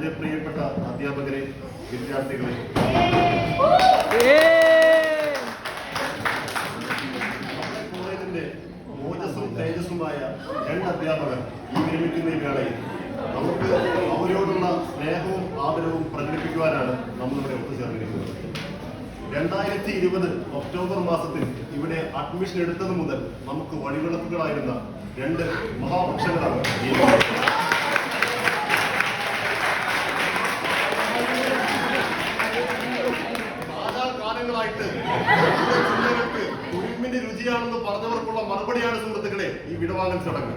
എന്റെ പ്രിയപ്പെട്ട അധ്യാപകരെ, വിദ്യാർത്ഥികളെ, കോളേജിന്റെ ഓജസ്സും തേജസ്സുമായ രണ്ട് അധ്യാപകർ ഈ നിയമിക്കുന്ന ഈ വേളയിൽ നമുക്ക് അവരോടുള്ള സ്നേഹവും ആദരവും പ്രകടിപ്പിക്കുവാനാണ് നമ്മളിവിടെ ഒത്തുചേർന്നിരിക്കുന്നത്. 2020 ഒക്ടോബർ മാസത്തിൽ ഇവിടെ അഡ്മിഷൻ എടുത്തത് മുതൽ നമുക്ക് വഴിവിളക്കുകളായിരുന്ന രണ്ട് മഹാവൃക്ഷങ്ങളാണ് ഈ കാലങ്ങളായിട്ട് ചിന്തകൾക്ക് കുരുമ്പിന്റെ രുചിയാണെന്ന് പറഞ്ഞവർക്കുള്ള മറുപടിയാണ് സുഹൃത്തുക്കളെ ഈ വിടവാങ്ങൽ ചടങ്ങ്.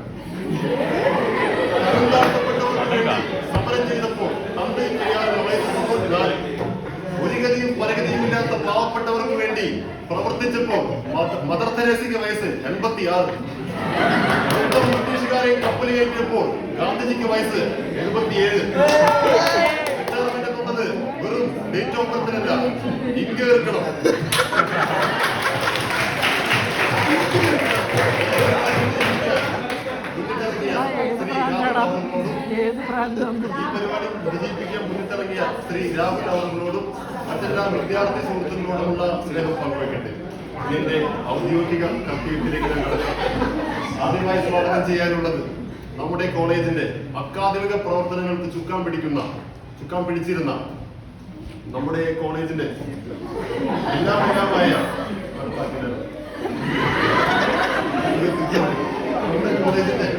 സമരം ചെയ്തപ്പോൾ തന്തയും ചെയ്യാനുള്ള വയസ്സ് 34, ഒരു ഗതിയും പരഗതിയും ഇല്ലാത്ത പാവപ്പെട്ടവർക്ക് വേണ്ടി പ്രവർത്തിച്ചപ്പോൾ മദർ തെരേസയ്ക്ക് വയസ്സ് 86, ബ്രിട്ടീഷുകാരെയും കപ്പൽ കയറ്റിയപ്പോൾ ഗാന്ധിജിക്ക് വയസ്സ് 77. റിട്ടയർമെന്റ് തൊട്ടത് വെറും ഡേറ്റ് ഓഫ് ബർത്തിനല്ല, ഇന്ത്യ കേൾക്കണം. ഈ പരിപാടി വിജയിപ്പിക്കാൻ മുന്നിട്ടിറങ്ങിയ ശ്രീ രാഹുൽ അവர்களോടും മറ്റെല്ലാ വിദ്യാർത്ഥി സുഹൃത്തുക്കളോടുമുള്ള സ്നേഹം പങ്കുവയ്ക്കട്ടെ. ഇതിന്റെ ഔദ്യോഗിക കർത്തവ്യത്തിലേക്ക് ഞങ്ങൾ ആദ്യമായി സ്വാഗതം ചെയ്യാനുള്ളത് നമ്മുടെ കോളേജിന്റെ അക്കാദമിക പ്രവർത്തനങ്ങൾക്ക് ചുക്കാൻ പിടിച്ചിരുന്ന നമ്മുടെ കോളേജിന്റെ എല്ലാമായ നമ്മുടെ കോളേജിന്റെ